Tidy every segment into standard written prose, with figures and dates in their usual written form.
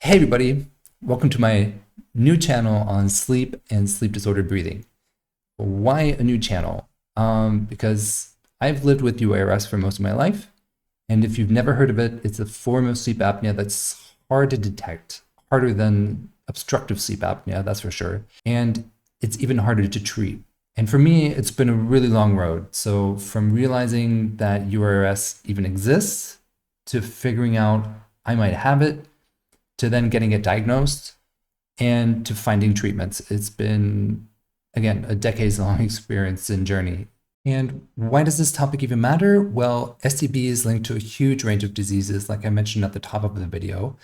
Hey everybody, welcome to my new channel on sleep and sleep disordered breathing. Why a new channel? Because I've lived with UARS for most of my life, and if you've never heard of it, it's a form of sleep apnea that's hard to detect, harder than obstructive sleep apnea, that's for sure, and it's even harder to treat. And for me, it's been a really long road. So from realizing that UARS even exists, to figuring out I might have it, to then getting it diagnosed, and to finding treatments. It's been, again, a decades-long experience and journey. And why does this topic even matter? Well, STB is linked to a huge range of diseases, like I mentioned at the top of the video.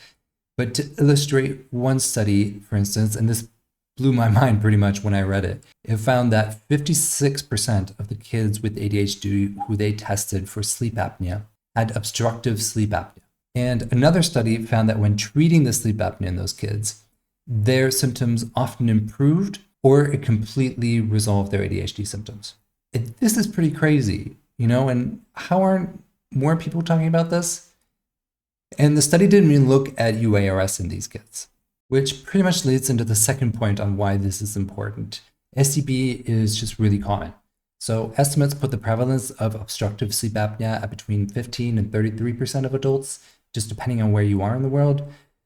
But to illustrate one study, for instance, and this blew my mind pretty much when I read it, it found that 56% of the kids with ADHD who they tested for sleep apnea had obstructive sleep apnea. And another study found that when treating the sleep apnea in those kids, their symptoms often improved or it completely resolved their ADHD symptoms. This is pretty crazy, and how aren't more people talking about this? And the study didn't even look at UARS in these kids, which pretty much leads into the second point on why this is important. STB is just really common. So estimates put the prevalence of obstructive sleep apnea at between 15 and 33% of adults, just depending on where you are in the world.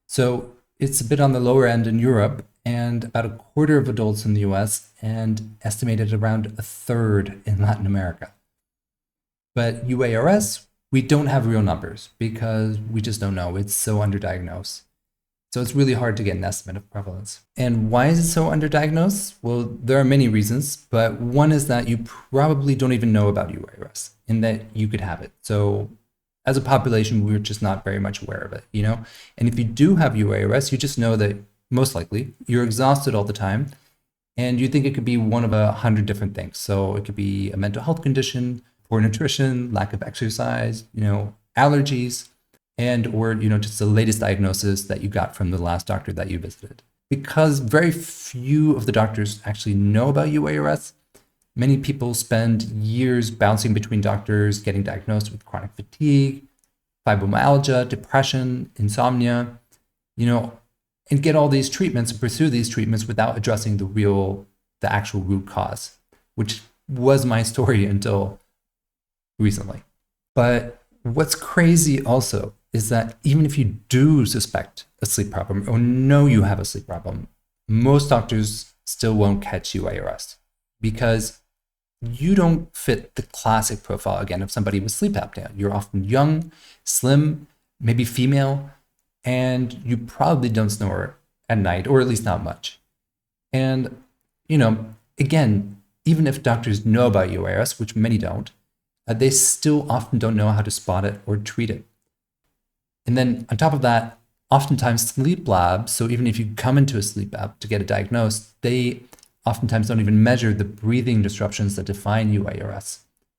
So it's a bit on the lower end in Europe, and about a quarter of adults in the US, and estimated around a third in Latin America. But UARS, we don't have real numbers because we just don't know. It's so underdiagnosed. So it's really hard to get an estimate of prevalence. And why is it so underdiagnosed? Well, there are many reasons, but one is that you probably don't even know about UARS and that you could have it. So as a population, we're just not very much aware of it, And if you do have UARS, you just know that most likely you're exhausted all the time and you think it could be one of 100 different things. So it could be a mental health condition, poor nutrition, lack of exercise, allergies, or just the latest diagnosis that you got from the last doctor that you visited. Because very few of the doctors actually know about UARS, many people spend years bouncing between doctors, getting diagnosed with chronic fatigue, fibromyalgia, depression, insomnia, and get all these treatments and pursue these treatments without addressing the actual root cause, which was my story until recently. But what's crazy also is that even if you do suspect a sleep problem or know you have a sleep problem, most doctors still won't catch UARS because you don't fit the classic profile, again, of somebody with sleep apnea. You're often young, slim, maybe female, and you probably don't snore at night, or at least not much. And, again, even if doctors know about UARS, which many don't, they still often don't know how to spot it or treat it. And then on top of that, oftentimes sleep labs, so even if you come into a sleep lab to get it diagnosed, they oftentimes don't even measure the breathing disruptions that define UARS.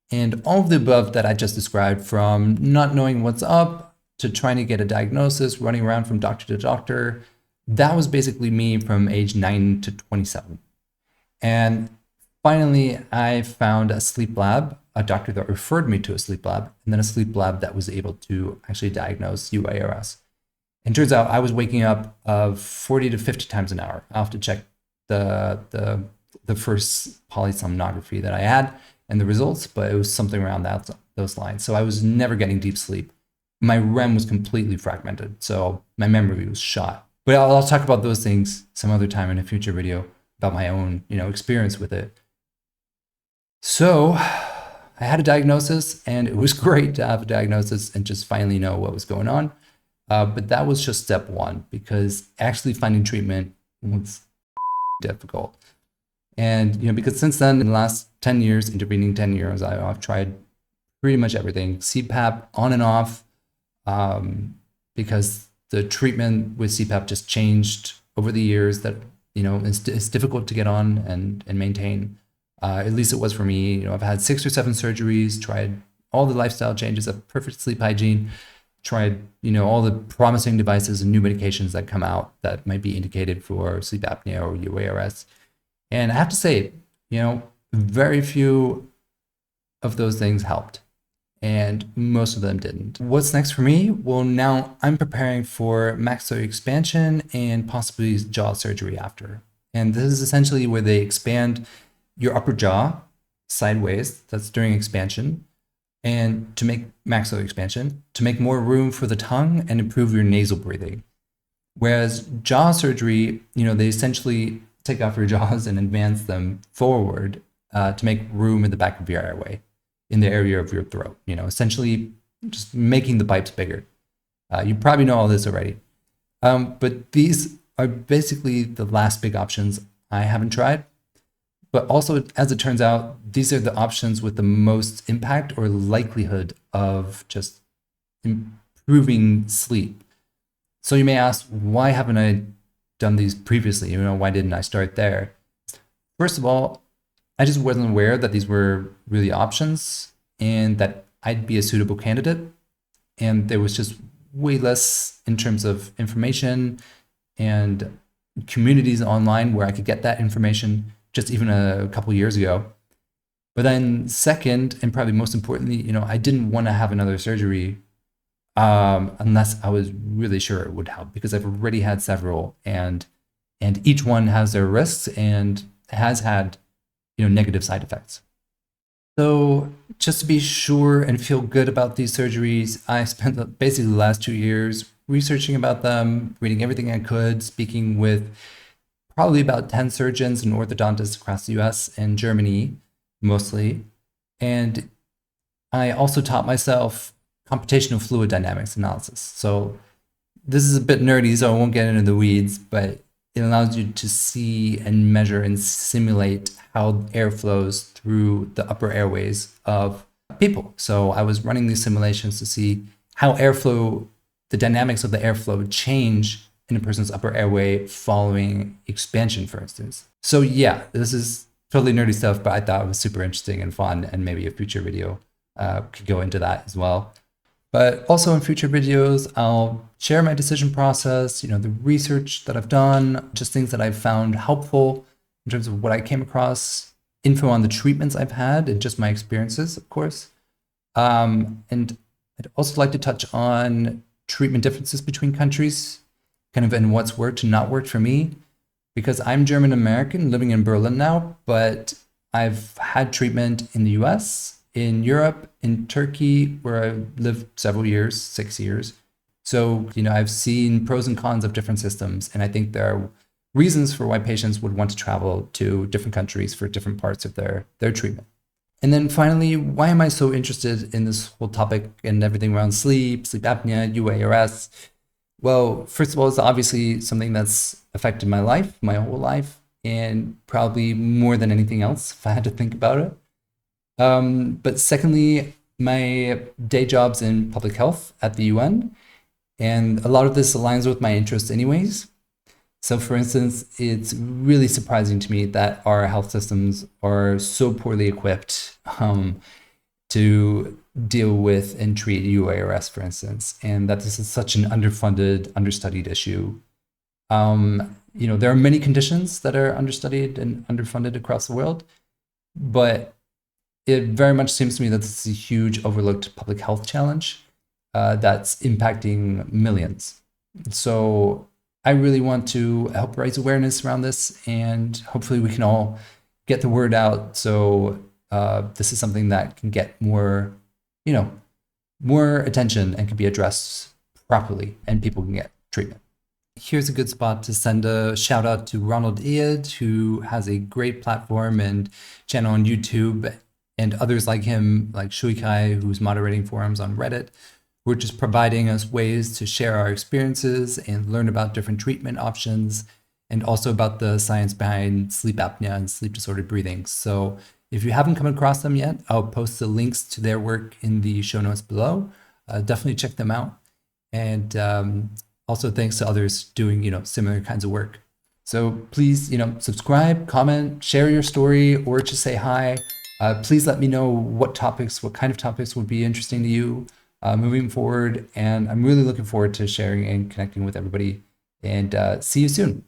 And all of the above that I just described, from not knowing what's up to trying to get a diagnosis, running around from doctor to doctor, that was basically me from age 9 to 27. And finally, I found a sleep lab, a doctor that referred me to a sleep lab, and then a sleep lab that was able to actually diagnose UARS. And turns out I was waking up 40 to 50 times an hour. I'll have to check the first polysomnography that I had and the results, but it was something around those lines. So I was never getting deep sleep. My REM was completely fragmented, so my memory was shot. But I'll talk about those things some other time in a future video about my own, experience with it. So I had a diagnosis, and it was great to have a diagnosis and just finally know what was going on. But that was just step one, because actually finding treatment was difficult. And, because since then, in the last 10 years, intervening 10 years, I've tried pretty much everything, CPAP on and off, because the treatment with CPAP just changed over the years that, it's difficult to get on and maintain. At least it was for me. I've had 6 or 7 surgeries, tried all the lifestyle changes of perfect sleep hygiene, tried, all the promising devices and new medications that come out that might be indicated for sleep apnea or UARS. And I have to say, very few of those things helped. and most of them didn't. What's next for me? Well, now I'm preparing for maxillary expansion and possibly jaw surgery after. And this is essentially where they expand your upper jaw sideways, that's during expansion, and to make maxillary expansion, to make more room for the tongue and improve your nasal breathing. Whereas jaw surgery, they essentially take off your jaws and advance them forward to make room in the back of your airway, in the area of your throat, essentially just making the pipes bigger. You probably know all this already. But these are basically the last big options I haven't tried. But also, as it turns out, these are the options with the most impact or likelihood of just improving sleep. So you may ask, why haven't I done these previously? Why didn't I start there? First of all, I just wasn't aware that these were really options and that I'd be a suitable candidate. And there was just way less in terms of information and communities online where I could get that information just even a couple years ago. But then second, and probably most importantly, I didn't want to have another surgery unless I was really sure it would help, because I've already had several, and each one has their risks and has had negative side effects. So just to be sure and feel good about these surgeries, I spent basically the last 2 years researching about them, reading everything I could, speaking with probably about 10 surgeons and orthodontists across the US and Germany mostly. And I also taught myself computational fluid dynamics analysis. So this is a bit nerdy, so I won't get into the weeds, but it allows you to see and measure and simulate how air flows through the upper airways of people. So I was running these simulations to see how airflow, the dynamics of the airflow change in a person's upper airway following expansion, for instance. So yeah, this is totally nerdy stuff, but I thought it was super interesting and fun, and maybe a future video could go into that as well. But also in future videos, I'll share my decision process, the research that I've done, just things that I've found helpful in terms of what I came across, info on the treatments I've had, and just my experiences, of course. And I'd also like to touch on treatment differences between countries, kind of and what's worked and not worked for me, because I'm German American living in Berlin now, but I've had treatment in the US, in Europe, in Turkey, where I lived several years, 6 years. So, I've seen pros and cons of different systems, and I think there are reasons for why patients would want to travel to different countries for different parts of their treatment. And then finally, why am I so interested in this whole topic and everything around sleep apnea, UARS? Well, first of all, it's obviously something that's affected my life, my whole life, and probably more than anything else, if I had to think about it. But secondly, my day job's in public health at the UN, and a lot of this aligns with my interests anyways. So for instance, it's really surprising to me that our health systems are so poorly equipped to deal with and treat UARS, for instance, and that this is such an underfunded, understudied issue. There are many conditions that are understudied and underfunded across the world, but it very much seems to me that this is a huge overlooked public health challenge that's impacting millions. So I really want to help raise awareness around this, and hopefully we can all get the word out. So this is something that can get more attention and can be addressed properly, and people can get treatment. Here's a good spot to send a shout out to Ronald Iad, who has a great platform and channel on YouTube, and others like him, like Shuikai, who's moderating forums on Reddit. We're just providing us ways to share our experiences and learn about different treatment options, and also about the science behind sleep apnea and sleep disordered breathing. So if you haven't come across them yet, I'll post the links to their work in the show notes below. Definitely check them out. And also thanks to others doing, similar kinds of work. So please, subscribe, comment, share your story, or just say hi. Please let me know what kind of topics would be interesting to you moving forward. And I'm really looking forward to sharing and connecting with everybody. And see you soon.